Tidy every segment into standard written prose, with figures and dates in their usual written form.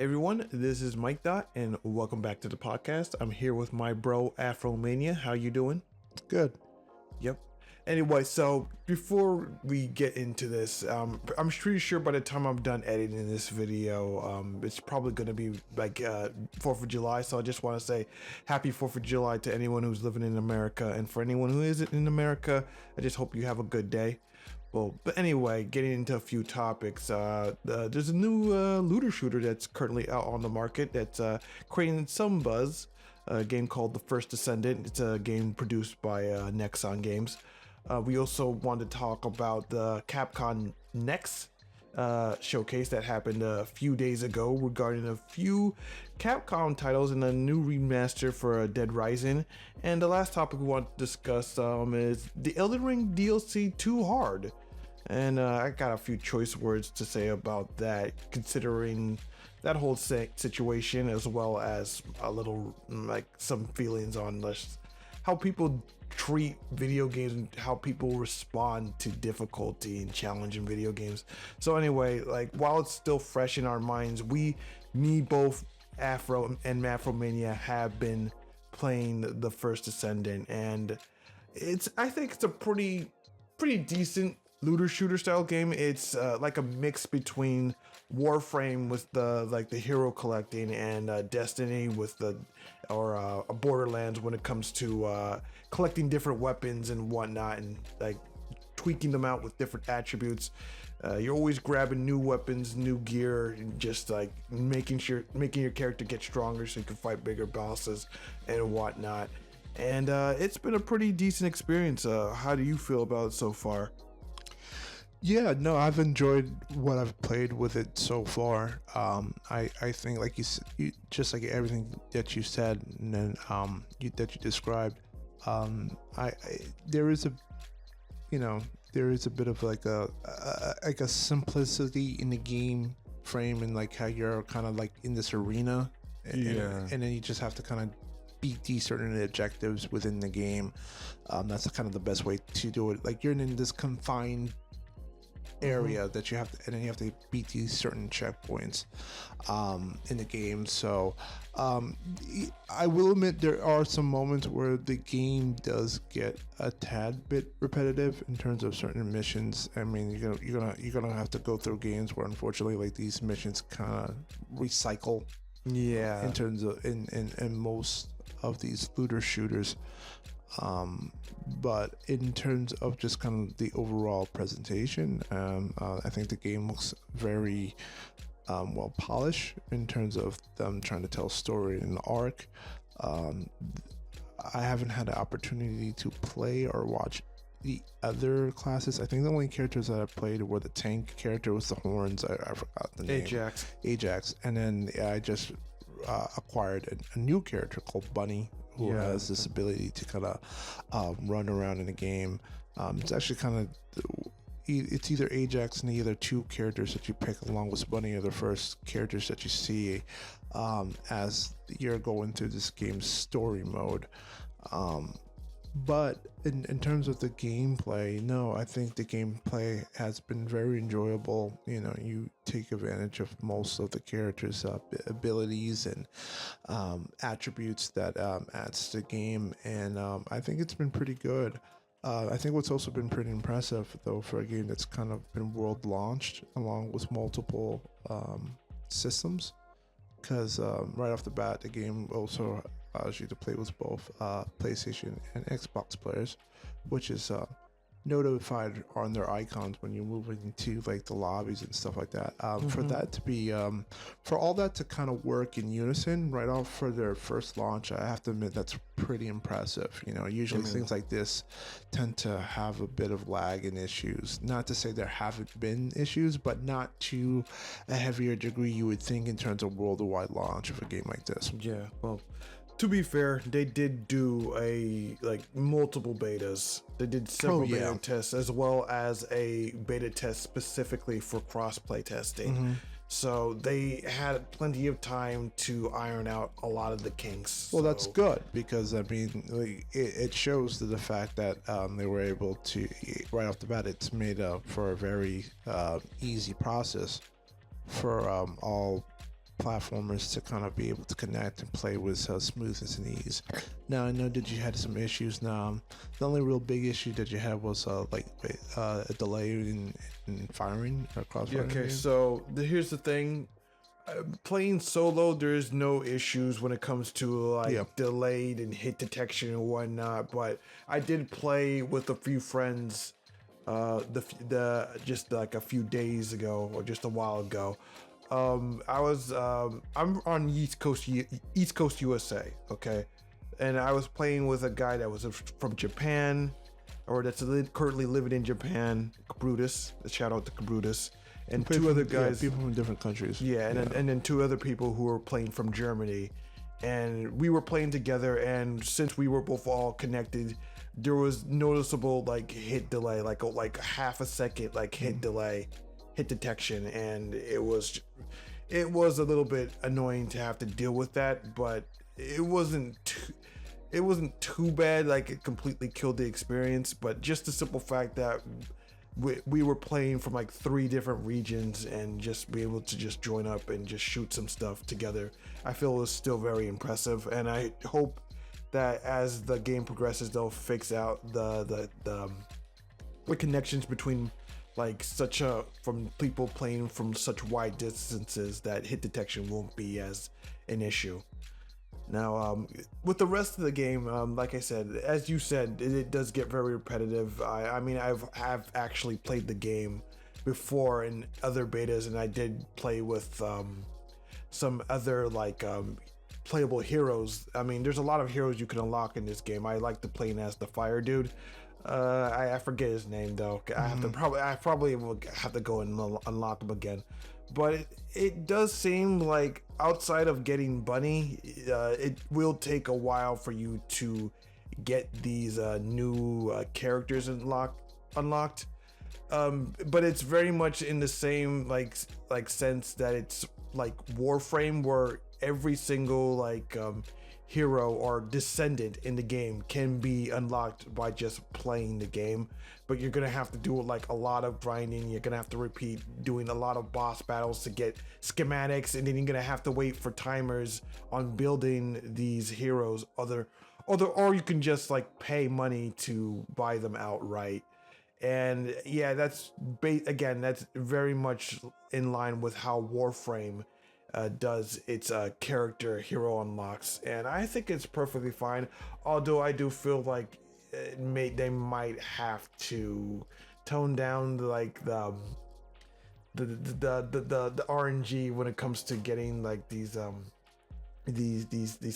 Everyone, this is Mikedot, and welcome back to the podcast. I'm here with my bro Afromania. How you doing? Good. Yep. Anyway, so before we get into this, I'm pretty sure by the time I'm done editing this video, it's probably going to be like 4th of July. So I just want to say happy 4th of July to anyone who's living in America. And for anyone who isn't in America, I just hope you have a good day. Well, but anyway, getting into a few topics, there's a new looter shooter that's currently out on the market that's creating some buzz, a game called the First Descendant. It's a game produced by Nexon Games. We also want to talk about the Capcom Next Showcase that happened a few days ago regarding a few Capcom titles and a new remaster for Dead Rising. And the last topic we want to discuss is the Elden Ring DLC Too Hard. And I got a few choice words to say about that, considering that whole situation, as well as a little like some feelings on how people treat video games and how people respond to difficulty and challenge in video games. So anyway, like while it's still fresh in our minds, both Afro and Afromania have been playing the First Descendant, and I think it's a pretty decent looter shooter style game. It's like a mix between Warframe with the hero collecting and Destiny with Borderlands when it comes to collecting different weapons and whatnot, and like tweaking them out with different attributes. You're always grabbing new weapons, new gear, and just like making your character get stronger so you can fight bigger bosses and whatnot. And it's been a pretty decent experience. How do you feel about it so far? Yeah, no, I've enjoyed what I've played with it so far. I think, like you just like everything that you said and then that you described. There is a bit of like a simplicity in the game frame, and like how you're kind of like in this arena, and then you just have to kind of beat these certain objectives within the game. That's kind of the best way to do it. Like you're in this confined area that you have to, and then you have to beat these certain checkpoints in the game. So I will admit there are some moments where the game does get a tad bit repetitive in terms of certain missions. I mean, you're gonna have to go through games where unfortunately like these missions kind of recycle. Yeah. In terms of in most of these looter shooters. But in terms of just kind of the overall presentation, I think the game looks very well polished in terms of them trying to tell a story and arc. I haven't had the opportunity to play or watch the other classes. I think the only characters that I played were the tank character with the horns. I forgot the name. Ajax. And then I just acquired a new character called Bunny, who has this ability to kind of run around in the game. It's actually kind of, it's either Ajax and the other two characters that you pick along with Bunny are the first characters that you see as you're going through this game's story mode. But in terms of the gameplay, no, I think the gameplay has been very enjoyable. You know, you take advantage of most of the characters' abilities and attributes that adds to the game, and I think it's been pretty good. I think what's also been pretty impressive, though, for a game that's kind of been world launched along with multiple systems, because right off the bat, the game also allows you to play with both PlayStation and Xbox players, which is notified on their icons when you move into like the lobbies and stuff like that. For that to be, for all that to kind of work in unison right off for their first launch, I have to admit that's pretty impressive. You know, usually things like this tend to have a bit of lag and issues. Not to say there haven't been issues, but not to a heavier degree you would think in terms of worldwide launch of a game like this. Yeah, well, to be fair, they did do multiple betas. They did several beta tests, as well as a beta test specifically for cross-play testing. So they had plenty of time to iron out a lot of the kinks. Well, that's good, because I mean, it shows the fact that they were able to, right off the bat, it's made up for a very easy process for all platformers to kind of be able to connect and play with smoothness and ease. Now I know that you had some issues. Now the only real big issue that you had was a delay in firing or crossfire. Okay, so here's the thing. Playing solo, there's no issues when it comes to delayed and hit detection and whatnot. But I did play with a few friends, the just like a few days ago or just a while ago. I'm on East Coast USA, okay, and I was playing with a guy that was from Japan, or that's currently living in Japan. Brutus, shout out to Brutus. And two other guys, people from different countries. And then two other people who were playing from Germany, and we were playing together. And since we were both all connected, there was noticeable hit delay, like half a second hit delay, hit detection, and it was a little bit annoying to have to deal with that, but it wasn't too bad. Like it completely killed the experience, but just the simple fact that we were playing from 3 different regions and just be able to just join up and just shoot some stuff together, I feel was still very impressive. And I hope that as the game progresses, they'll fix out the connections between from people playing from such wide distances, that hit detection won't be as an issue. Now, with the rest of the game, like I said, as you said, it does get very repetitive. I mean, I've actually played the game before in other betas, and I did play with some other playable heroes. I mean, there's a lot of heroes you can unlock in this game. I like to play as the fire dude. I forget his name though. I probably will have to go and unlock him again. But it does seem like outside of getting Bunny, it will take a while for you to get these new characters unlocked. But it's very much in the same sense that it's like Warframe, where every single hero or descendant in the game can be unlocked by just playing the game. But you're gonna have to do a lot of grinding. You're gonna have to repeat doing a lot of boss battles to get schematics, and then you're gonna have to wait for timers on building these heroes. Or you can just pay money to buy them outright. And yeah, that's very much in line with how Warframe does its character hero unlocks, and I think it's perfectly fine. Although I do feel like they might have to tone down the RNG when it comes to getting these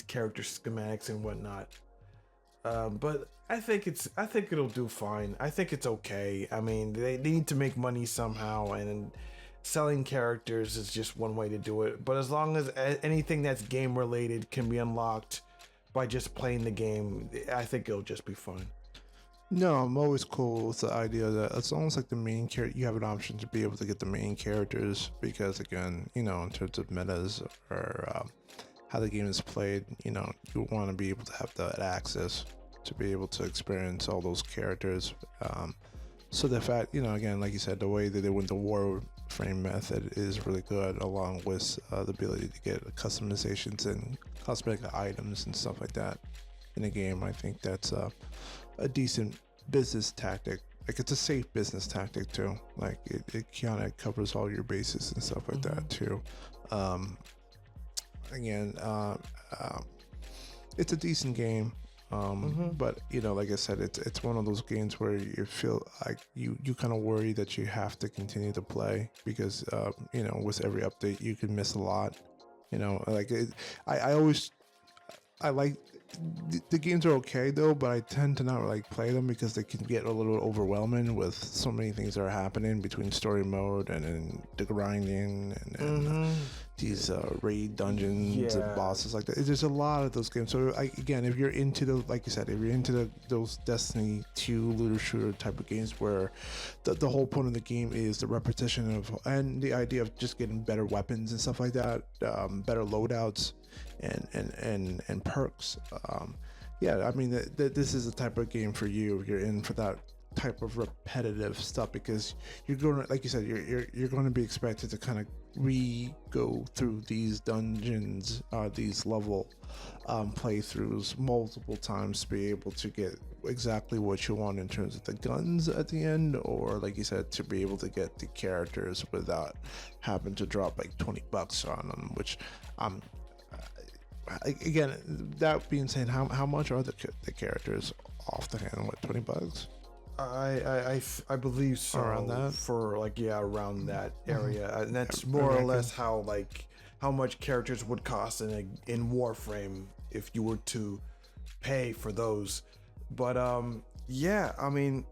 character schematics and whatnot. But I think it'll do fine. I think it's okay. I mean, they need to make money somehow, and selling characters is just one way to do it. But as long as anything that's game related can be unlocked by just playing the game, I think it'll just be fine. No, I'm always cool with the idea that as long as the main character, you have an option to be able to get the main characters, because again, in terms of metas or how the game is played, you want to be able to have that access to be able to experience all those characters. So the fact, again, like you said, the way that they went the Warframe method is really good, along with the ability to get customizations and cosmetic items and stuff like that in the game. I think that's a decent business tactic. It's a safe business tactic too. It kind of covers all your bases and stuff like that too. Again, it's a decent game. But like I said, it's one of those games where you feel like you kind of worry that you have to continue to play, because with every update you can miss a lot. I like the games are okay though, but I tend to not play them because they can get a little overwhelming with so many things that are happening between story mode and the grinding and these raid dungeons and bosses like that. There's a lot of those games. So again, if you're into like you said, if you're into those Destiny 2 looter shooter type of games where the whole point of the game is the repetition of and the idea of just getting better weapons and stuff like that, better loadouts and perks. I mean, this is the type of game for you if you're in for that type of repetitive stuff, because you're going to, like you said, you're going to be expected to kind of go through these dungeons, these level playthroughs multiple times to be able to get exactly what you want in terms of the guns at the end, or like you said, to be able to get the characters without having to drop like $20 on them, which again, that being said, how much are the characters off the hand? What, $20? I believe so. Around that? For like, yeah, around that area. And that's more or less how much characters would cost in Warframe if you were to pay for those. But yeah, I mean,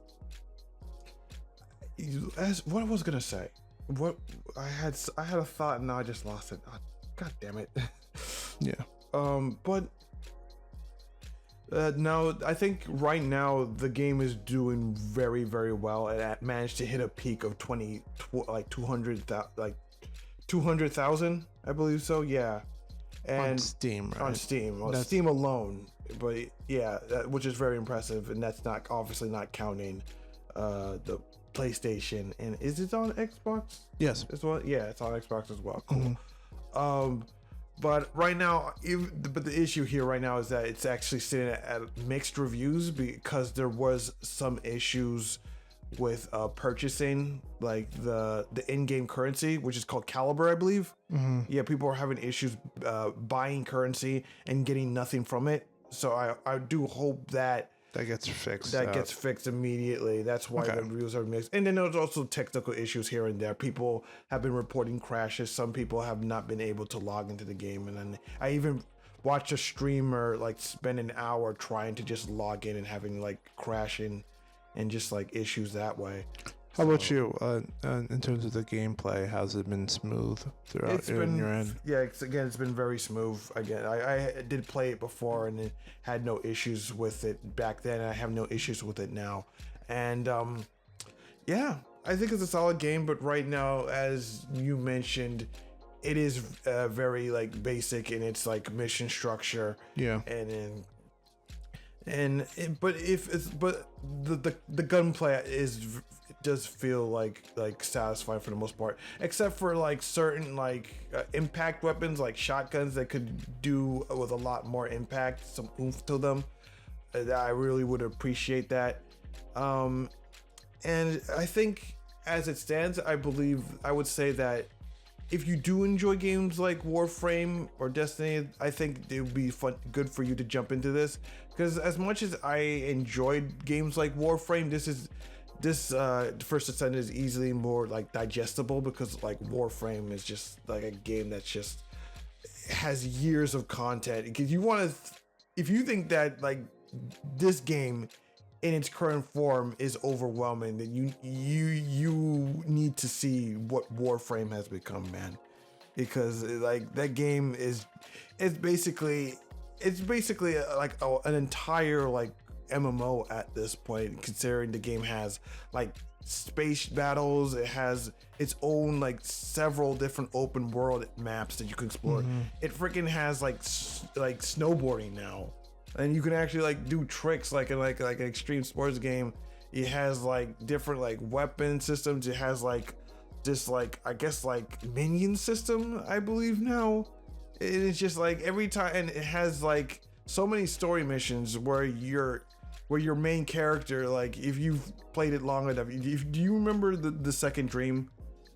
as what I was gonna say, what I had a thought and now I just lost it. Oh, God damn it. Yeah. But now I think right now the game is doing very, very well. It managed to hit a peak of 200,000, I believe so. Yeah, and on Steam, right? On Steam, well, Steam alone. But yeah, which is very impressive, and that's not obviously not counting the PlayStation. And is it on Xbox? Yes, as well. Yeah, it's on Xbox as well. Cool. But right now, but the issue here right now is that it's actually sitting at mixed reviews because there was some issues with purchasing like the in-game currency, which is called Caliber, I believe. Yeah, people are having issues buying currency and getting nothing from it. So I do hope that gets fixed. Gets fixed immediately. That's why the reviews are mixed. And then there's also technical issues here and there. People have been reporting crashes. Some people have not been able to log into the game. And then I even watched a streamer like spend an hour trying to just log in and having like crashing and just like issues that way. How about you? In terms of the gameplay, has it been smooth throughout your end? Yeah, it's been very smooth. Again, I did play it before and it had no issues with it back then. And I have no issues with it now. And yeah, I think it's a solid game. But right now, as you mentioned, it is very like basic in its like mission structure. Yeah, but the gunplay does feel like satisfying for the most part, except for like certain like impact weapons like shotguns that could do with a lot more impact, some oomph to them. I really would appreciate that. And I think as it stands, I would say that if you do enjoy games like Warframe or Destiny, I think it would be good for you to jump into this, because as much as I enjoyed games like Warframe, this First Descendant is easily more like digestible, because like Warframe is just like a game that's just has years of content. Because if you think that like this game in its current form is overwhelming, then you need to see what Warframe has become, man. Because like that game it's basically like an entire like MMO at this point, considering the game has like space battles, it has its own like several different open world maps that you can explore. It freaking has like snowboarding now, and you can actually like do tricks like in like an extreme sports game. It has like different like weapon systems. It has like this like I guess like minion system, I believe now. It's just like every time, and it has like so many story missions where your main character, like if you've played it long enough, do you remember the Second Dream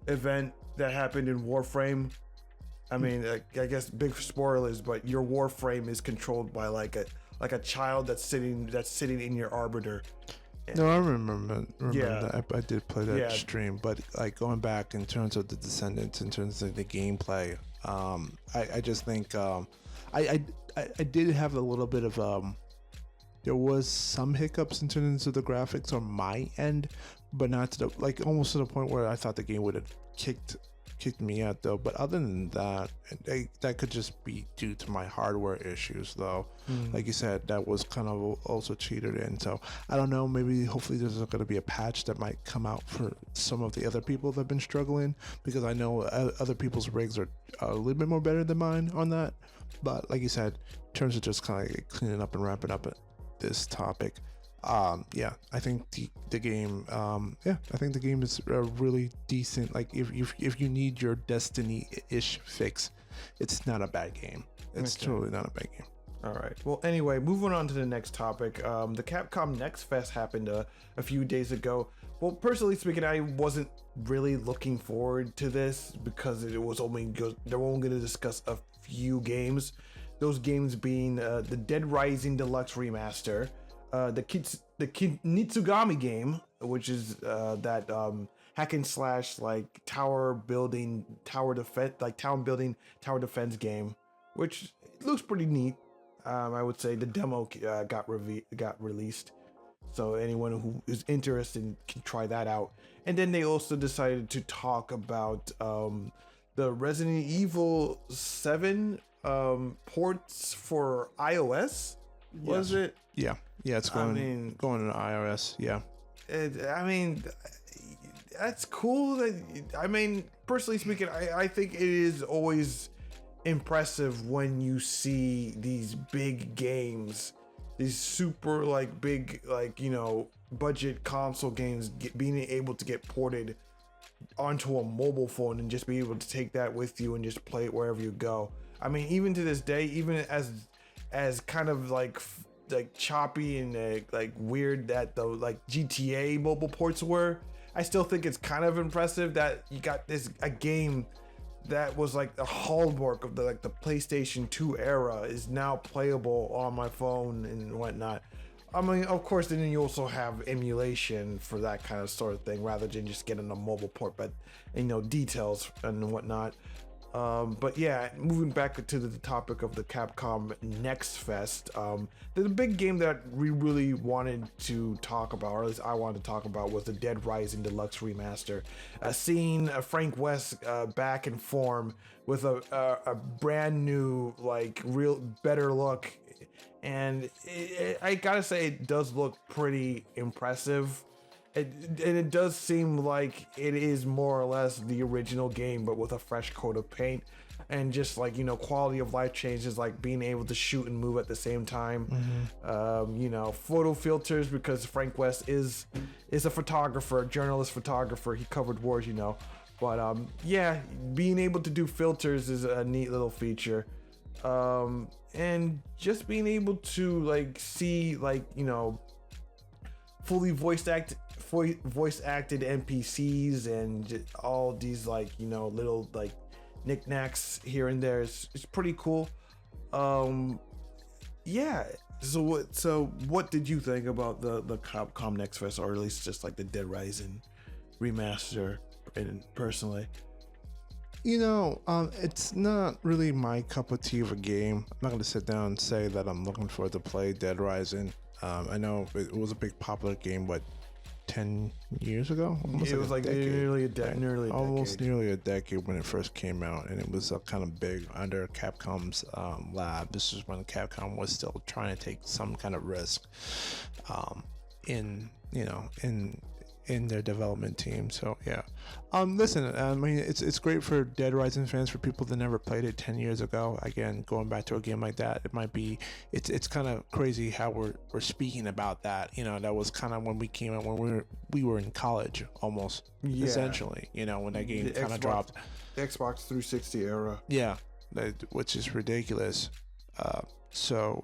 event that happened in Warframe? I mean, I guess big spoilers, but your Warframe is controlled by like a child that's sitting in your arbiter. No, I remember that. I did play that stream, but like going back in terms of the Descendants, in terms of the gameplay, I just think I did have a little bit of there was some hiccups in terms of the graphics on my end, but not to the like almost to the point where I thought the game would have kicked me out though. But other than that, that could just be due to my hardware issues though. Like you said, that was kind of also cheated in. So I don't know, maybe hopefully there's going to be a patch that might come out for some of the other people that have been struggling, because I know other people's rigs are a little bit more better than mine on that. But like you said, in terms of just kind of cleaning up and wrapping up this topic, Yeah, I think the game, I think the game is really decent. Like if you need your Destiny-ish fix, it's not a bad game. It's totally not a bad game. All right. Well, anyway, moving on to the next topic. The Capcom Next Fest happened a few days ago. Well, personally speaking, I wasn't really looking forward to this because it was they're only going to discuss a few games. Those games being the Dead Rising Deluxe Remaster, the Nitsugami game, which is that hack and slash like town building, tower defense game, which looks pretty neat. I would say the demo got released, so anyone who is interested can try that out. And then they also decided to talk about the Resident Evil 7 ports for iOS. Was it? Yeah, it's going to iOS. Yeah, I mean, that's cool. I mean, personally speaking, I think it is always impressive when you see these big games, these super like big, like, you know, budget console games being able to get ported onto a mobile phone and just be able to take that with you and just play it wherever you go. I mean, even to this day, even as kind of like choppy and like weird that the like GTA mobile ports were, I still think it's kind of impressive that you got a game that was like the hallmark of the PlayStation 2 era is now playable on my phone and whatnot. I mean, of course, then you also have emulation for that kind of sort of thing rather than just getting a mobile port, but, you know, details and whatnot. But yeah, moving back to the topic of the Capcom Next Fest, the big game that we really wanted to talk about, or at least I wanted to talk about, was the Dead Rising Deluxe Remaster. Seeing Frank West back in form with a brand new, like, real better look, and I gotta say, it does look pretty impressive. And it does seem like it is more or less the original game, but with a fresh coat of paint, and just like, you know, quality of life changes, like being able to shoot and move at the same time. You know, photo filters, because Frank West is a photographer, journalist photographer. He covered wars, you know. But yeah, being able to do filters is a neat little feature. And just being able to like see, like, you know, fully voice acted NPCs and just all these, like, you know, little like knickknacks here and there is pretty cool. Yeah. So what did you think about the Capcom Next Fest, or at least just like the Dead Rising remaster? And personally, you know, it's not really my cup of tea of a game. I'm not gonna sit down and say that I'm looking forward to play Dead Rising. I know it was a big popular game, but 10 years ago, it was like nearly a decade. Almost nearly a decade when it first came out, and it was kind of big under Capcom's lab. This is when Capcom was still trying to take some kind of risk in their development team. So yeah, listen, I mean, it's great for Dead Rising fans, for people that never played it 10 years ago. Again, going back to a game like that, it might be, it's kind of crazy how we're speaking about that. You know, that was kind of when we came out, when we were in college almost, essentially. You know, when that game kind of dropped. The Xbox 360 era. Yeah, which is ridiculous. So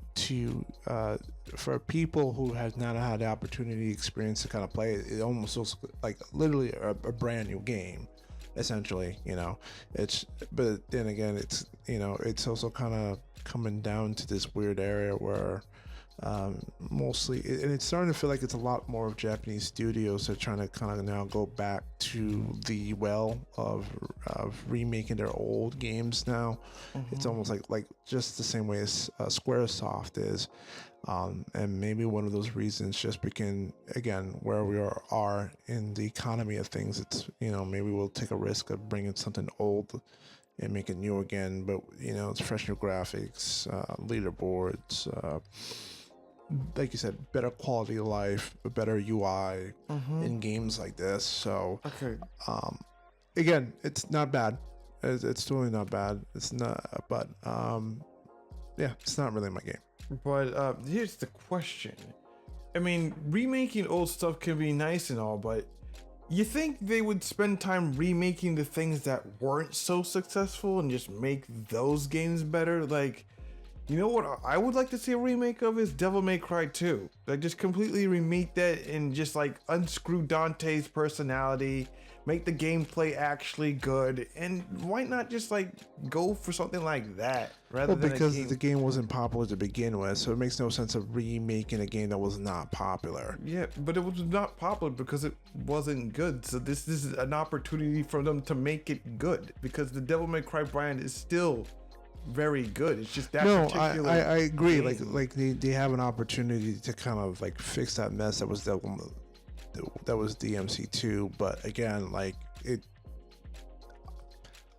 for people who have not had the opportunity, experience to kind of play it, it almost looks like literally a brand new game, essentially. You know, but then again, it's, you know, it's also kind of coming down to this weird area where mostly, and it's starting to feel like it's a lot more of Japanese studios that are trying to kind of now go back to the well of remaking their old games now. It's almost like just the same way as Squaresoft is, and maybe one of those reasons just because, again, where we are in the economy of things, it's, you know, maybe we'll take a risk of bringing something old and make it new again, but, you know, it's fresh new graphics, leaderboards, like you said, better quality of life, a better UI in games like this. So, again, it's not bad. It's totally not bad. It's not, but yeah, it's not really my game. But here's the question: I mean, remaking old stuff can be nice and all, but you think they would spend time remaking the things that weren't so successful and just make those games better? Like, you know what I would like to see a remake of is Devil May Cry 2. Like, just completely remake that and just like unscrew Dante's personality, make the gameplay actually good, and why not just like go for something like that rather than because the game wasn't popular to begin with, so it makes no sense of remaking a game that was not popular. Yeah, but it was not popular because it wasn't good. So this is an opportunity for them to make it good, because the Devil May Cry brand is still very good. It's just that particular I agree. game. Like they have an opportunity to kind of like fix that mess that was DMC2, but again, like it.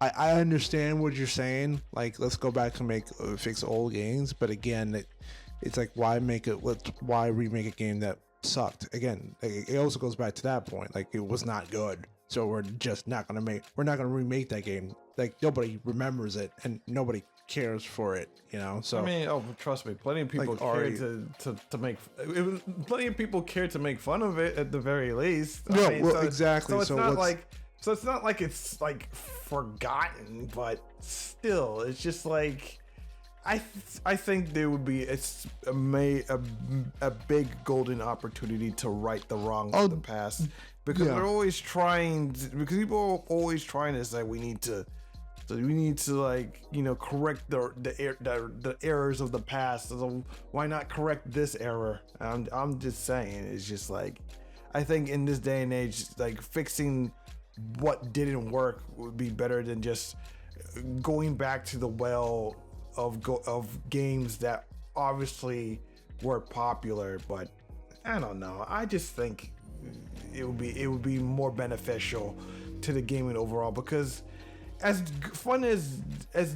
I understand what you're saying. Like, let's go back and fix old games, but again, it's like why remake a game that sucked? Again, it also goes back to that point. Like, it was not good, so we're not gonna remake that game. Like, nobody remembers it and nobody cares for it, you know. So I mean, trust me, plenty of people Like, care to make plenty of people care to make fun of it at the very least. No, I mean, well, exactly. So it's not like it's like forgotten, but still, it's just like I think there would be a big golden opportunity to right the wrongs of the past, because they're always trying. Because people are always trying to say we need to like, you know, correct the errors of the past. So why not correct this error? I'm just saying, it's just like, I think in this day and age, like, fixing what didn't work would be better than just going back to the well of games that obviously were popular. But I don't know. I just think it would be more beneficial to the gaming overall, because as fun as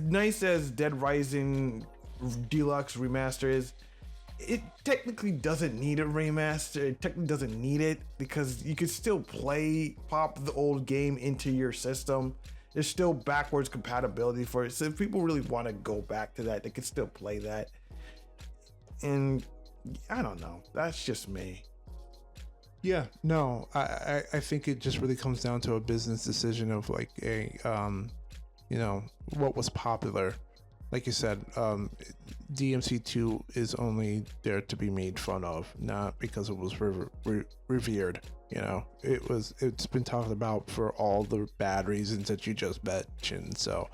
nice as Dead Rising Deluxe Remaster is, it technically doesn't need a remaster. It technically doesn't need it, because you can still pop the old game into your system. There's still backwards compatibility for it. So if people really want to go back to that, they can still play that. And I don't know. That's just me. Yeah, no, I think it just really comes down to a business decision of like you know, what was popular. Like you said, DMC2 is only there to be made fun of, not because it was revered. You know, it's been talked about for all the bad reasons that you just mentioned. So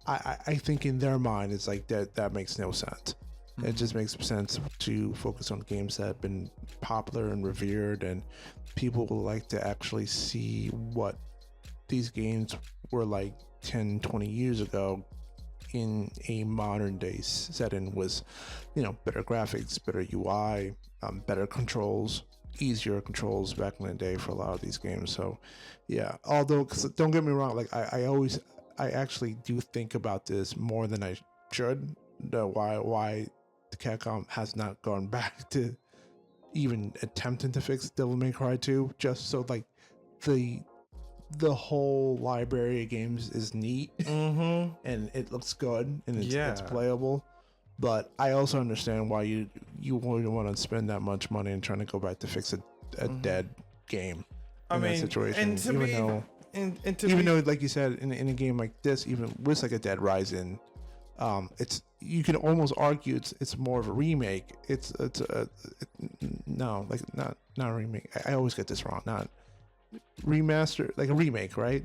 I think in their mind, it's like that makes no sense. It just makes sense to focus on games that have been popular and revered, and people will like to actually see what these games were like 10, 20 years ago in a modern day setting, was, you know, better graphics, better UI, better controls, easier controls back in the day for a lot of these games. So yeah, although, 'cause don't get me wrong, like I actually do think about this more than I should. Why the Capcom has not gone back to even attempting to fix Devil May Cry 2, just so like the whole library of games is neat and it looks good and it's playable. But I also understand why you wouldn't want to spend that much money and trying to go back to fix a dead game in that situation. Even though, like you said, in a game like this, even with like a Dead Rising, you can almost argue it's more of a remake. Not a remake. I always get this wrong. Not remaster, like a remake, right?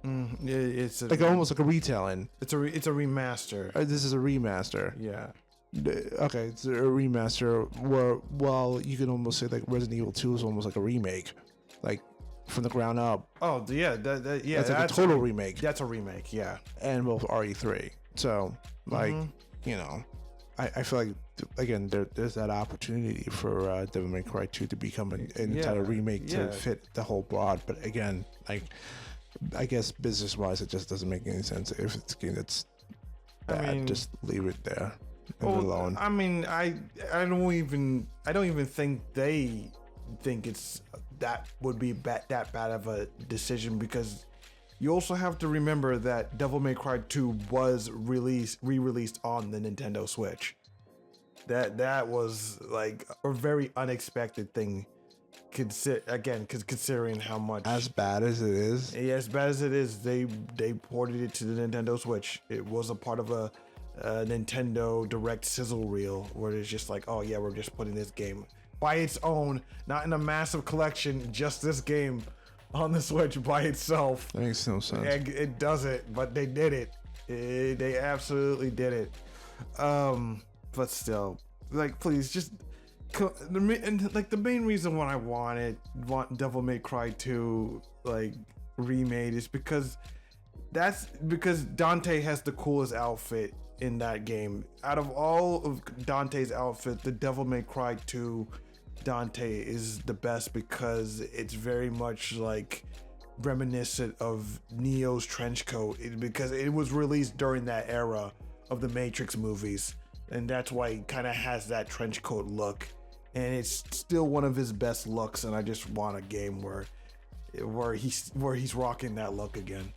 It's like almost like a retelling. It's a remaster. This is a remaster. Yeah. Okay, it's a remaster where, well, you can almost say like Resident Evil 2 is almost like a remake, like from the ground up. Oh yeah, that's like a total remake. That's a remake, yeah. And both RE3. So like, you know, I feel like, again, there's that opportunity for Devil May Cry 2 to become an entire remake to fit the whole broad. But again, like, I guess business wise, it just doesn't make any sense. If it's a game that's bad, just leave it there alone. I mean, I don't even think they think it's that would be that bad of a decision, because you also have to remember that Devil May Cry 2 was re-released on the Nintendo Switch. That was like a very unexpected thing. Considering how much, as bad as it is, yeah, as bad as it is, they ported it to the Nintendo Switch. It was a part of a Nintendo Direct sizzle reel where it's just like, oh yeah, we're just putting this game by its own, not in a massive collection, just this game on the Switch by itself. that makes no sense. It doesn't, but they did it. They absolutely did it. But still, like, please just. And like the main reason why I want Devil May Cry 2 like remade is because Dante has the coolest outfit in that game. Out of all of Dante's outfit, the Devil May Cry 2 Dante is the best because it's very much like reminiscent of Neo's trench coat, because it was released during that era of the Matrix movies, and that's why he kind of has that trench coat look. And it's still one of his best looks, and I just want a game where he's rocking that look again.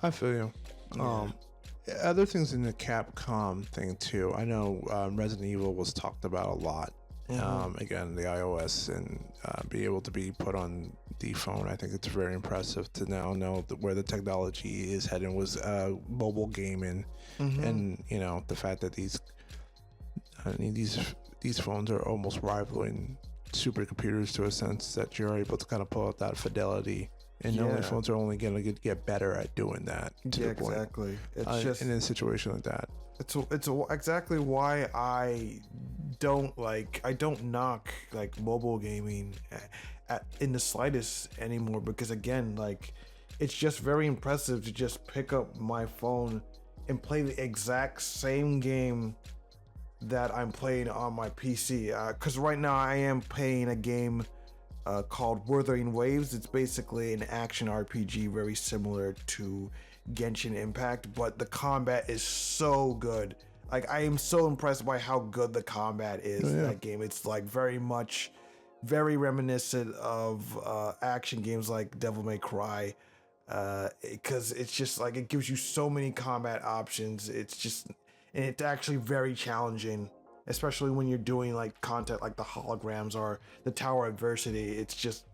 I feel you. Yeah. Other things in the Capcom thing too. I know Resident Evil was talked about a lot. Again, the iOS and be able to be put on the phone. I think it's very impressive to now know where the technology is heading was mobile gaming, and you know the fact that these phones are almost rivaling supercomputers to a sense that you're able to kind of pull out that fidelity. And only phones are only going to get better at doing that. Yeah, exactly. It's just in a situation like that. It's exactly why I don't knock like mobile gaming in the slightest anymore, because again, like, it's just very impressive to just pick up my phone and play the exact same game that I'm playing on my PC. Because right now I am playing a game called Wuthering Waves. It's basically an action RPG very similar to Genshin Impact, but the combat is so good. Like, I am so impressed by how good the combat is in that game. It's like very reminiscent of action games like Devil May Cry, because it's just like it gives you so many combat options. And it's actually very challenging, especially when you're doing like content like the holograms or the Tower Adversity. It's just,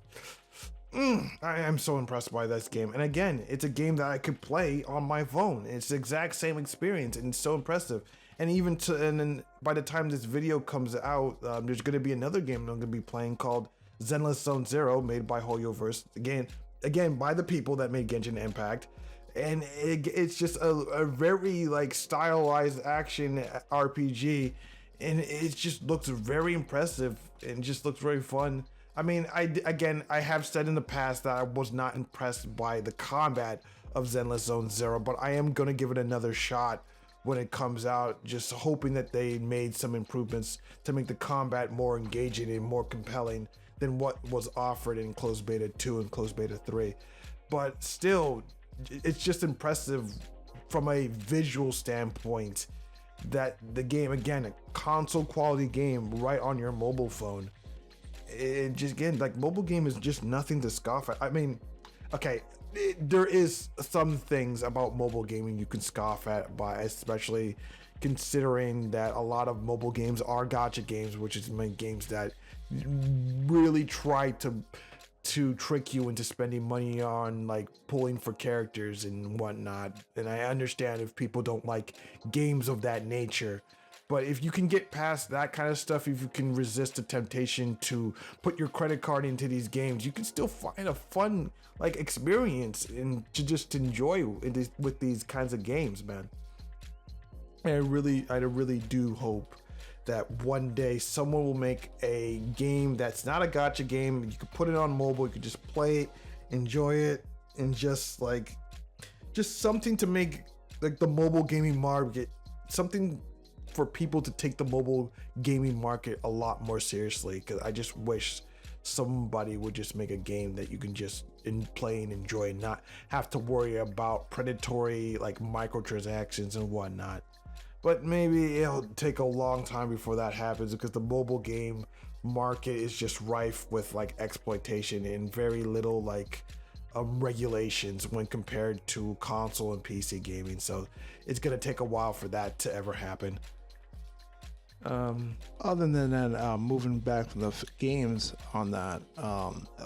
I am so impressed by this game. And again, it's a game that I could play on my phone. It's the exact same experience, and it's so impressive. And then by the time this video comes out, there's going to be another game I'm going to be playing called Zenless Zone Zero, made by Hoyoverse. Again, by the people that made Genshin Impact. And it's just a very like stylized action RPG, and it just looks very impressive and just looks very fun. I mean, I have said in the past that I was not impressed by the combat of Zenless Zone Zero, but I am gonna give it another shot when it comes out, just hoping that they made some improvements to make the combat more engaging and more compelling than what was offered in Closed Beta 2 and Closed Beta 3. But still, it's just impressive from a visual standpoint that the game, again, a console quality game right on your mobile phone. It just, again, like, mobile game is just nothing to scoff at. I mean, okay, there is some things about mobile gaming you can scoff at, by especially considering that a lot of mobile games are gacha games, which is games that really try to trick you into spending money on like pulling for characters and whatnot. And I understand if people don't like games of that nature, but if you can get past that kind of stuff, if you can resist the temptation to put your credit card into these games, you can still find a fun like experience and to just enjoy with these kinds of games, man. And I really do hope that one day someone will make a game that's not a gacha game. You can put it on mobile, you can just play it, enjoy it, and just something to make like the mobile gaming market, something for people to take the mobile gaming market a lot more seriously. Because I just wish somebody would just make a game that you can just play and enjoy and not have to worry about predatory like microtransactions and whatnot. But maybe it'll take a long time before that happens, because the mobile game market is just rife with like exploitation and very little like regulations when compared to console and PC gaming. So it's gonna take a while for that to ever happen. Other than that, moving back from the games on that,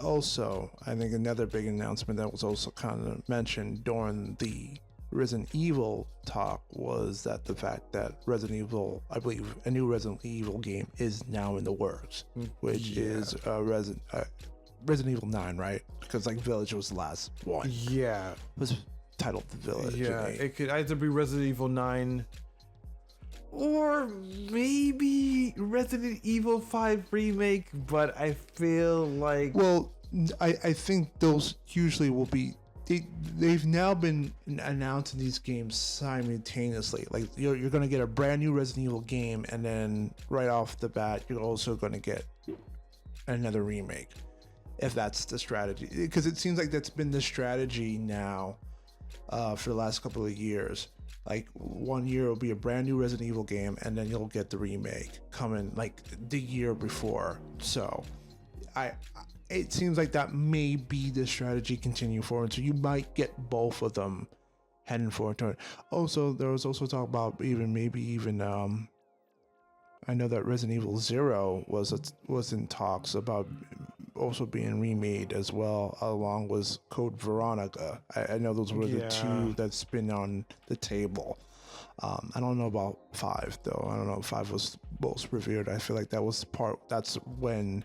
also, I think another big announcement that was also kind of mentioned during the Resident Evil talk was that the fact that Resident Evil, I believe, a new Resident Evil game is now in the works, which is Resident Evil 9, right? Because like Village was the last one. Yeah, It was titled The Village. yeah. It could either be Resident Evil 9 or maybe Resident Evil 5 remake, but I feel like Well, I think those usually will be. They've now been announcing these games simultaneously. Like you're going to get a brand new Resident Evil game, and then right off the bat, you're also going to get another remake, if that's the strategy. Because it seems like that's been the strategy now for the last couple of years. Like 1 year will be a brand new Resident Evil game, and then you'll get the remake coming like the year before. So it seems like that may be the strategy continue forward. So you might get both of them heading forward to it. Also, there was also talk about maybe even I know that Resident Evil 0 was in talks about also being remade as well, along with Code Veronica. I know those were the two that's been on the table. I don't know about 5 though. I don't know if 5 was most revered. I feel like that's when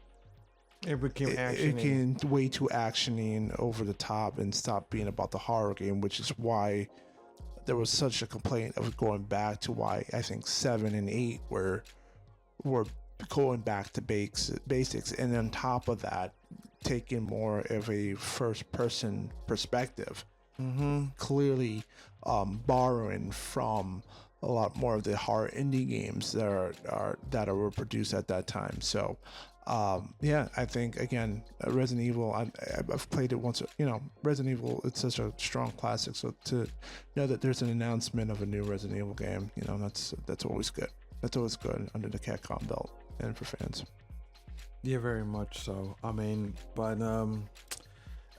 it became it became way too actioning, over the top, and stopped being about the horror game, which is why there was such a complaint of going back to why I think 7 and 8 were going back to basics, and on top of that, taking more of a first-person perspective, clearly borrowing from a lot more of the horror indie games that were produced at that time. So yeah, I think again, Resident Evil, I've played it once. Resident Evil, it's such a strong classic. So to know that there's an announcement of a new Resident Evil game, that's always good. That's always good under the Capcom belt and for fans. Yeah, very much so. I mean, but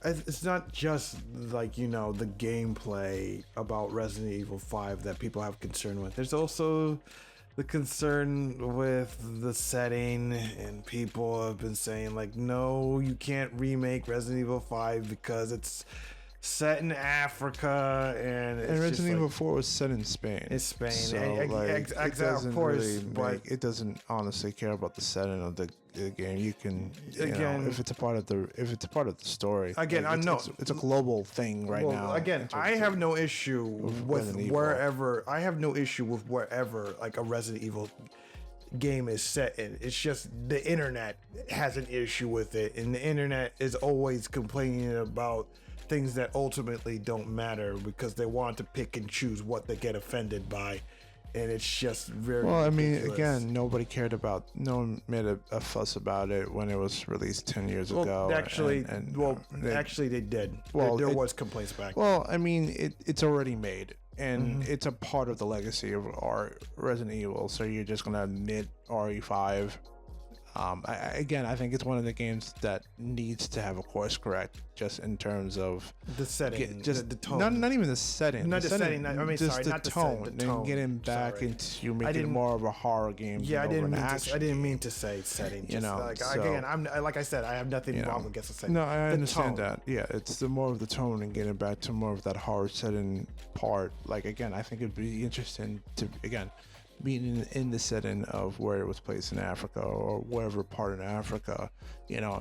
it's not just like the gameplay about Resident Evil 5 that people have concern with. There's also the concern with the setting, and people have been saying like, no, you can't remake Resident Evil 5 because it's set in Africa, and Resident Evil 4 was set in Spain. It's Spain, so, of course, but it doesn't honestly care about the setting of the game. You can if it's a part of the story. Again, I know it's a global thing now. Again, I have no issue with wherever. I have no issue with wherever like a Resident Evil game is set in. It's just the internet has an issue with it, and the internet is always complaining about things that ultimately don't matter because they want to pick and choose what they get offended by, and it's just very well. ridiculous. I mean, again, nobody cared about. No one made a fuss about it when it was released 10 years ago. Actually, actually, they did. Well, there was complaints back. Well, I mean, it's already made, and it's a part of the legacy of our Resident Evil. So you're just gonna admit RE5. I think it's one of the games that needs to have a course correct, just in terms of the setting, just the tone. Not even the setting. Not the setting. I mean, just sorry, the not tone. The tone. And getting back into making it more of a horror game. Yeah, I didn't mean to say setting. Again, I'm like I said, I have nothing wrong against the setting. No, I understand that. Yeah, it's the more of the tone and getting back to more of that horror setting part. Like again, I think it'd be interesting to being in the setting of where it was placed in Africa or wherever part in Africa,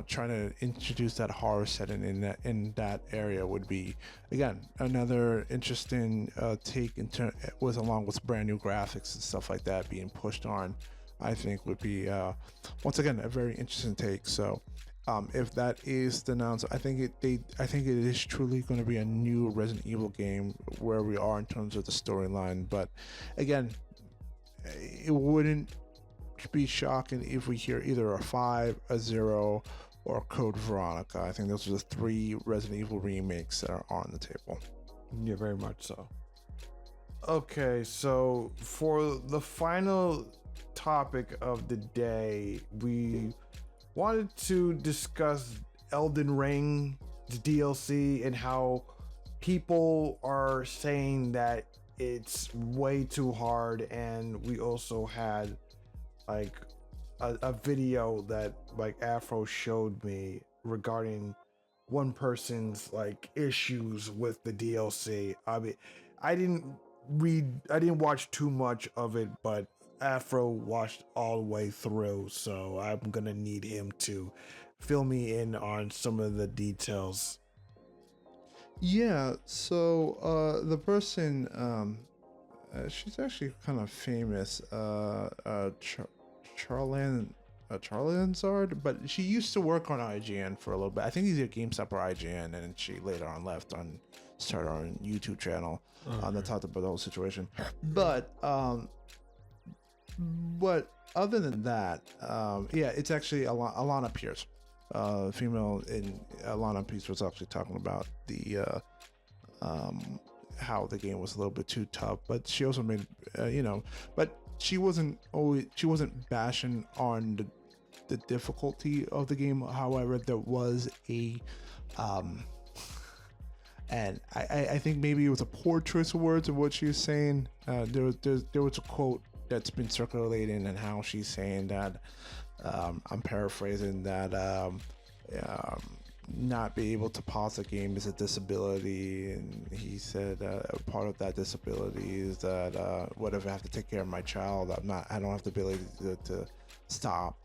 trying to introduce that horror setting in that area would be again another interesting take with along with brand new graphics and stuff like that being pushed on. I think would be once again a very interesting take. So if that is the announcement, I think it is truly going to be a new Resident Evil game where we are in terms of the storyline. But again, it wouldn't be shocking if we hear either a 5, a 0, or Code Veronica. I think those are the 3 Resident Evil remakes that are on the table. Yeah, very much so. Okay, so for the final topic of the day, we wanted to discuss Elden Ring DLC and how people are saying that it's way too hard, and we also had like a video that like Afro showed me regarding one person's like issues with the DLC. I mean, I didn't I didn't watch too much of it, but Afro watched all the way through, so I'm gonna need him to fill me in on some of the details. Yeah, so the person, she's actually kind of famous, Charlan, Charlan Zard, but she used to work on IGN for a little bit. I think he's at GameStop or IGN, and she later on left on started her own YouTube channel that talked about the whole situation. But other than that, yeah, it's actually Alana Pierce, female in Alana Pierce was actually talking about the how the game was a little bit too tough, but she also made but she wasn't bashing on the difficulty of the game. However, there was a and I think maybe it was a poor choice of words of what she was saying. There was a quote that's been circulating and how she's saying that I'm paraphrasing that not be able to pause the game is a disability, and he said part of that disability is that what if I have to take care of my child, I don't have the ability to stop,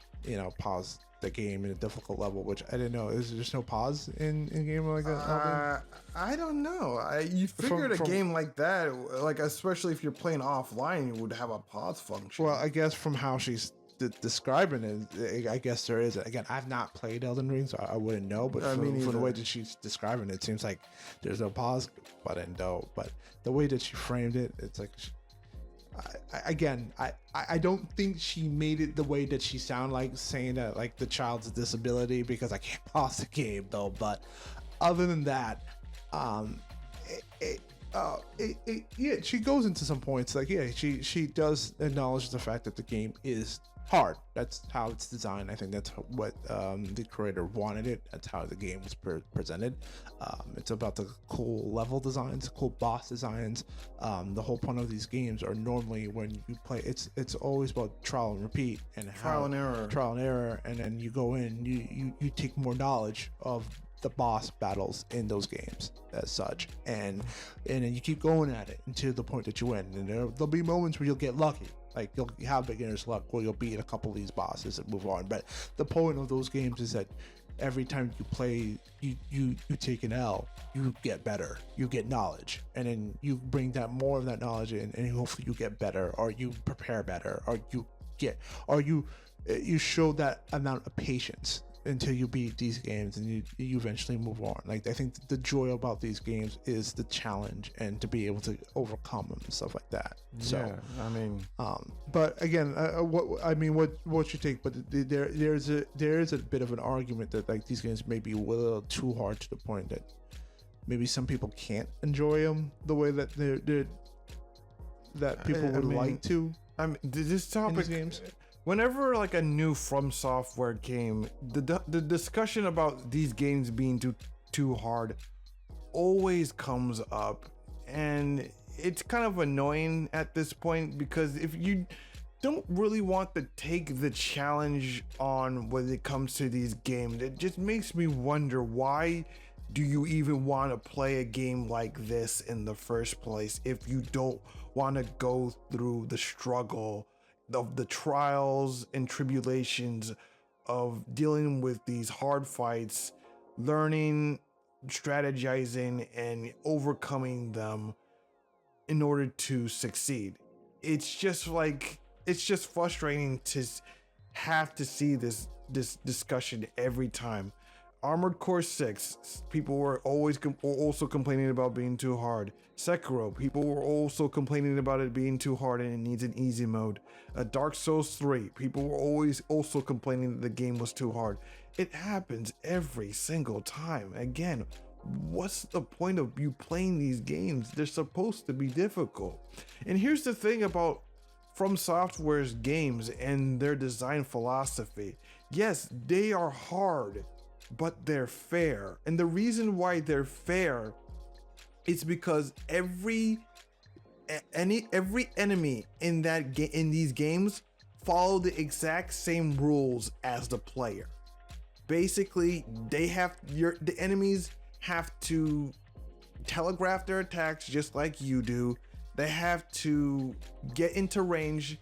pause the game in a difficult level, which I didn't know. Is there just no pause in game like that? I don't know. You figured a game like that, like especially if you're playing offline, you would have a pause function. Well, I guess from how she's describing it, I guess there is. Again, I've not played Elden Ring, so I wouldn't know. But from the way that she's describing it, it seems like there's no pause button, though. But the way that she framed it, it's like, I don't think she made it the way that she sounded like, saying that like the child's a disability because I can't pause the game, though. But other than that, yeah, she goes into some points like, yeah, she does acknowledge the fact that the game is hard. That's how it's designed. I think that's what the creator wanted it. That's how the game was presented. It's about the cool level designs, cool boss designs. The whole point of these games are normally when you play, it's always about trial and repeat and trial and error, and then you go in, you take more knowledge of the boss battles in those games as such, and then you keep going at it until the point that you win. And there'll be moments where you'll get lucky, like you'll have beginner's luck where you'll beat a couple of these bosses and move on. But the point of those games is that every time you play, you take an L, you get better, you get knowledge, and then you bring that more of that knowledge in, and hopefully you get better, or you prepare better, or you show that amount of patience until you beat these games, and you eventually move on. Like, I think the joy about these games is the challenge and to be able to overcome them and stuff like that. So yeah, I mean, but again, what's your take? But there is a bit of an argument that like these games may be a little too hard to the point that maybe some people can't enjoy them the way that that people would like to. I mean, this topic, in these games. Whenever like a new From Software game, the discussion about these games being too hard always comes up, and it's kind of annoying at this point, because if you don't really want to take the challenge on when it comes to these games, it just makes me wonder, why do you even want to play a game like this in the first place if you don't want to go through the struggle of the trials and tribulations of dealing with these hard fights, learning, strategizing, and overcoming them in order to succeed? It's just frustrating to have to see this discussion every time. Armored Core 6, people were also complaining about being too hard. Sekiro, people were also complaining about it being too hard and it needs an easy mode. Dark Souls 3, people were always also complaining that the game was too hard. It happens every single time. Again, what's the point of you playing these games? They're supposed to be difficult. And here's the thing about From Software's games and their design philosophy. Yes, they are hard, but they're fair. And the reason why they're fair is because every enemy in these games follow the exact same rules as the player. Basically, the enemies have to telegraph their attacks just like you do. They have to get into range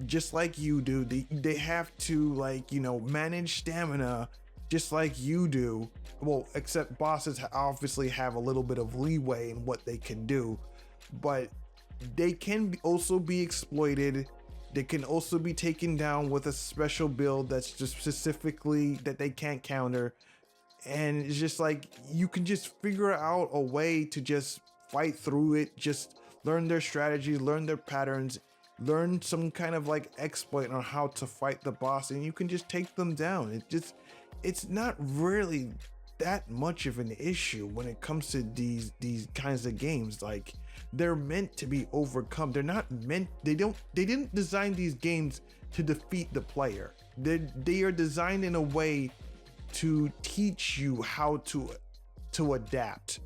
just like you do. They have to, like, you know, manage stamina just like you do. Well, except bosses obviously have a little bit of leeway in what they can do, but they can also be exploited. They can also be taken down with a special build that's just specifically that they can't counter. And it's just like, you can just figure out a way to just fight through it, just learn their strategies, learn their patterns, learn some kind of like exploit on how to fight the boss, and you can just take them down. It's not really that much of an issue when it comes to these kinds of games. Like, they're meant to be overcome. They're not meant, they didn't design these games to defeat the player. They are designed in a way to teach you how to adapt.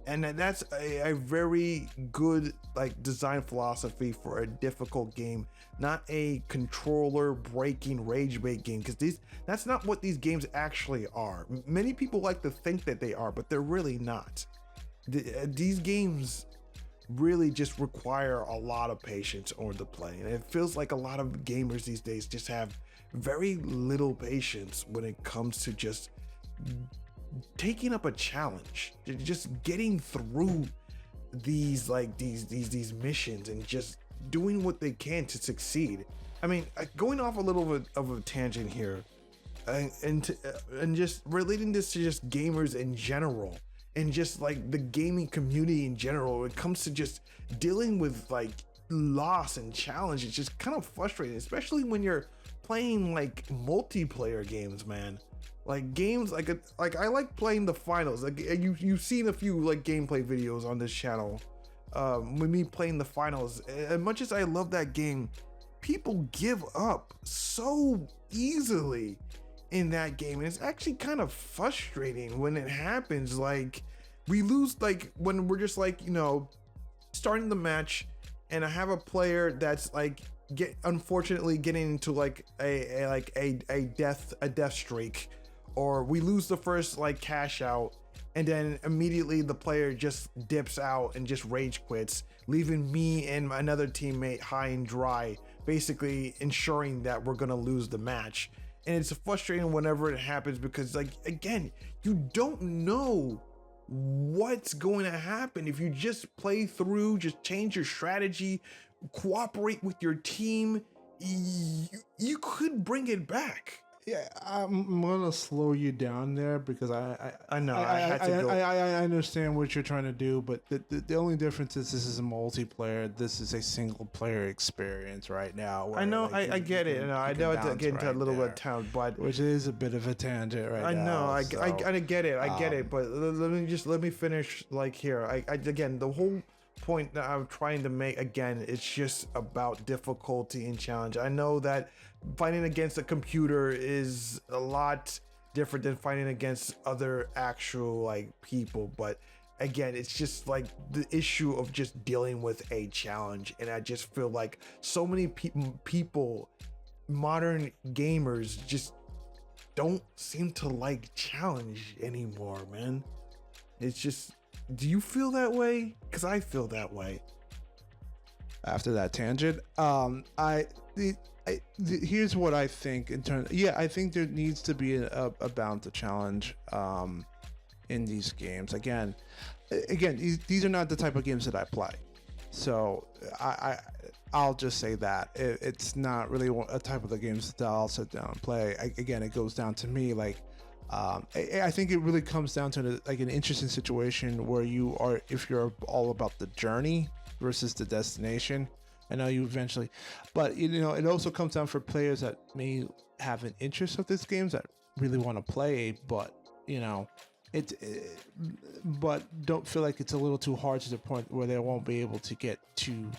And that's a very good like design philosophy for a difficult game, not a controller breaking rage bait game, because that's not what these games actually are. Many people like to think that they are, but they're really not. These games really just require a lot of patience on the play, and it feels like a lot of gamers these days just have very little patience when it comes to just taking up a challenge, just getting through these missions and just doing what they can to succeed. I mean, going off a little bit of a tangent here, and just relating this to just gamers in general, and just like the gaming community in general, when it comes to just dealing with like loss and challenge, it's just kind of frustrating, especially when you're playing like multiplayer games, man. Like games like I like playing the finals. Like you've seen a few like gameplay videos on this channel with me playing the finals. As much as I love that game, people give up so easily in that game, and it's actually kind of frustrating when it happens. Like, we lose, like when we're just like, you know, starting the match, and I have a player that's like unfortunately getting into like a death streak, or we lose the first like cash out, and then immediately the player just dips out and just rage quits, leaving me and another teammate high and dry, basically ensuring that we're gonna lose the match. And it's frustrating whenever it happens, because like, again, you don't know what's going to happen. If you just play through, just change your strategy, cooperate with your team, you could bring it back. Yeah, I'm gonna slow you down there, because I know I had to go. I understand what you're trying to do, but the only difference is this is a multiplayer. This is a single player experience right now. I know, like, I get it. I know it's getting to a little bit of town, but which is a bit of a tangent right know, now. I get it. I get it. But let me finish like here. Again, the whole point that I'm trying to make, again, it's just about difficulty and challenge. I know that fighting against a computer is a lot different than fighting against other actual like people, but again, it's just like the issue of just dealing with a challenge. And I just feel like so many people, modern gamers, just don't seem to like challenge anymore, man. It's just, do you feel that way? Because I feel that way. After that tangent, here's what I think in terms. Yeah, I think there needs to be a balance of challenge in these games. Again, these are not the type of games that I play, so I'll just say that it's not really a type of the games that I'll sit down and play. Again, it goes down to me, like. I think it really comes down to like an interesting situation where you are, if you're all about the journey versus the destination. I know you eventually, but you know, it also comes down for players that may have an interest of these games that really want to play, but you know, but don't feel like it's a little too hard to the point where they won't be able to get to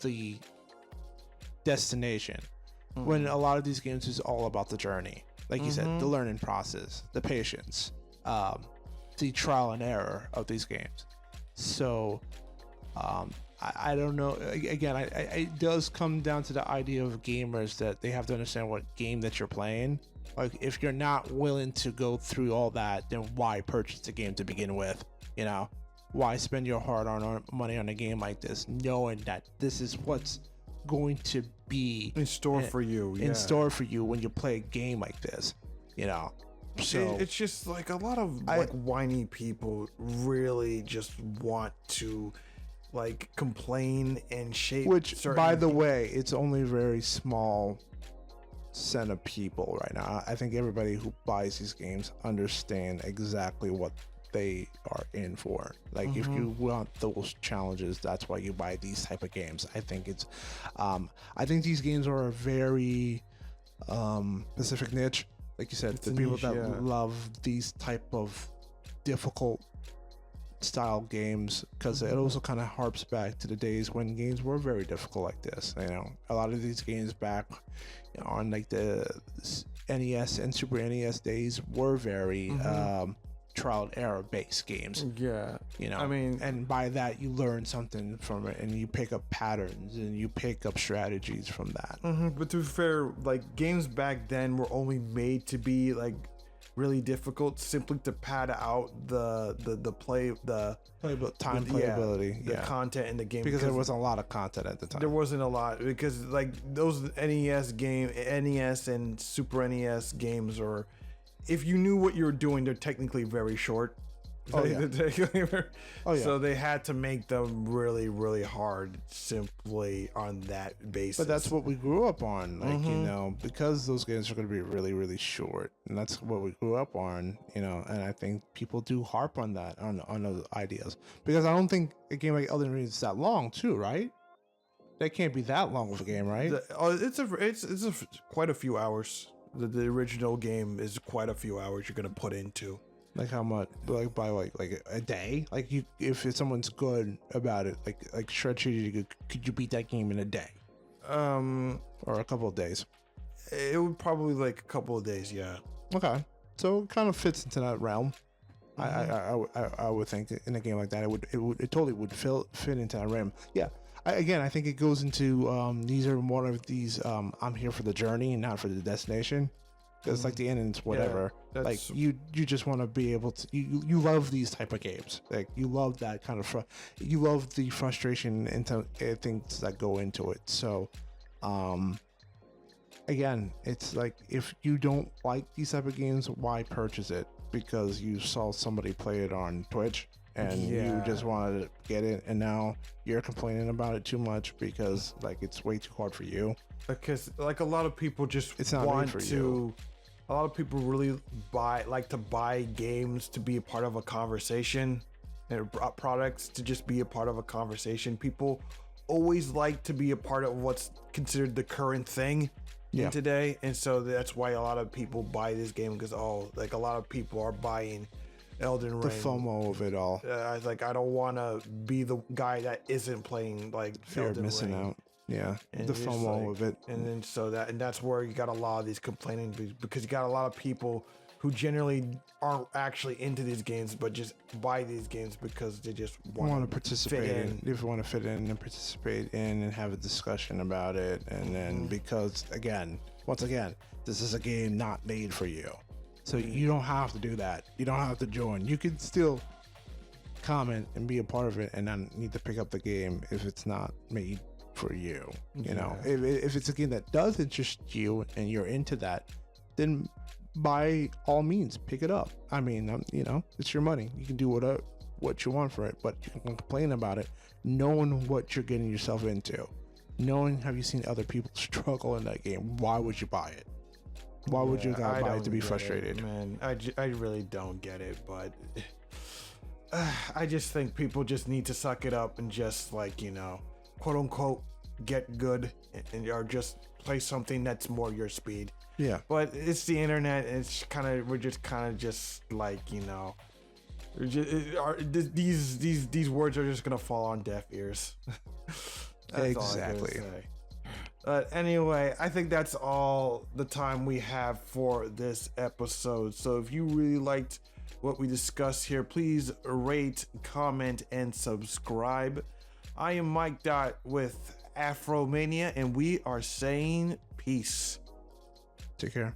the destination. When a lot of these games is all about the journey. Like you said, the learning process, the patience, the trial and error of these games. So I don't know. Again, it does come down to the idea of gamers that they have to understand what game that you're playing. Like, if you're not willing to go through all that, then why purchase the game to begin with? You know, why spend your hard-earned money on a game like this, knowing that this is what's going to be in store for you. In store for you when you play a game like this. You know. So it's just like a lot of like whiny people really just want to like complain and shape. Which, by the way, it's only a very small set of people right now. I think everybody who buys these games understand exactly what they are in for. Like, if you want those challenges, that's why you buy these type of games. I think it's, I think these games are a very specific niche. Like you said, it's the people niche, that love these type of difficult style games, because it also kind of harps back to the days when games were very difficult like this. You know, a lot of these games back on like the NES and Super NES days were very trial and error based games. Yeah, you know, I mean, and by that you learn something from it, and you pick up patterns and you pick up strategies from that. But to be fair, like games back then were only made to be like really difficult simply to pad out the playability, the content in the game, because there wasn't a lot of content at the time. There wasn't a lot, because like those NES and Super NES games, or if you knew what you were doing, they're technically very short. So they had to make them really, really hard simply on that basis. But that's what we grew up on, like, you know, because those games are going to be really, really short, and that's what we grew up on, you know. And I think people do harp on that, on those ideas, because I don't think a game like Elden Ring is that long, too, right? That can't be that long of a game, right? It's quite a few hours. The original game is quite a few hours you're going to put into. Like how much? Like by like a day? Like, you, if someone's good about it, like Shred, could you beat that game in a day? Or a couple of days? It would probably like a couple of days, yeah. Okay, so it kind of fits into that realm. I would think in a game like that, it totally would fit into that realm. Yeah. I think it goes into these are one of these I'm here for the journey and not for the destination. Because like the ending's whatever. Yeah, like you just want to be able to. You love these type of games. Like, you love that kind of you love the frustration and things that go into it. So, again, it's like, if you don't like these type of games, why purchase it? Because you saw somebody play it on Twitch and you just wanted to get it, and now you're complaining about it too much because like it's way too hard for you. Because like a lot of people just it's not want for to. You. A lot of people really like to buy games to be a part of a conversation, and products to just be a part of a conversation. People always like to be a part of what's considered the current thing in today, and so that's why a lot of people buy this game, because like a lot of people are buying Elden Ring. The FOMO of it all. I don't want to be the guy that isn't playing like fear of missing out. Yeah, and the FOMO of it. And then that's where you got a lot of these complaining, because you got a lot of people who generally aren't actually into these games, but just buy these games because they just want to participate in. If you want to fit in and participate in and have a discussion about it, and then because once again, this is a game not made for you, so you don't have to do that. You don't have to join. You can still comment and be a part of it, and not need to pick up the game if it's not made for you. You know, if it's a game that does interest you and you're into that, then by all means pick it up. I mean, you know, it's your money. You can do what you want for it, but you can complain about it knowing what you're getting yourself into, knowing, have you seen other people struggle in that game? Why would you buy it? Why would you buy it to be frustrated? Man, I really don't get it, but I just think people just need to suck it up and just, like, you know, quote unquote get good, or just play something that's more your speed. Yeah, but it's the internet, and it's we're just like, you know, these words are just gonna fall on deaf ears. Exactly. Anyway, I think that's all the time we have for this episode. So if you really liked what we discussed here, please rate, comment, and subscribe. I am Mikedot with Afromania, and we are saying peace. Take care.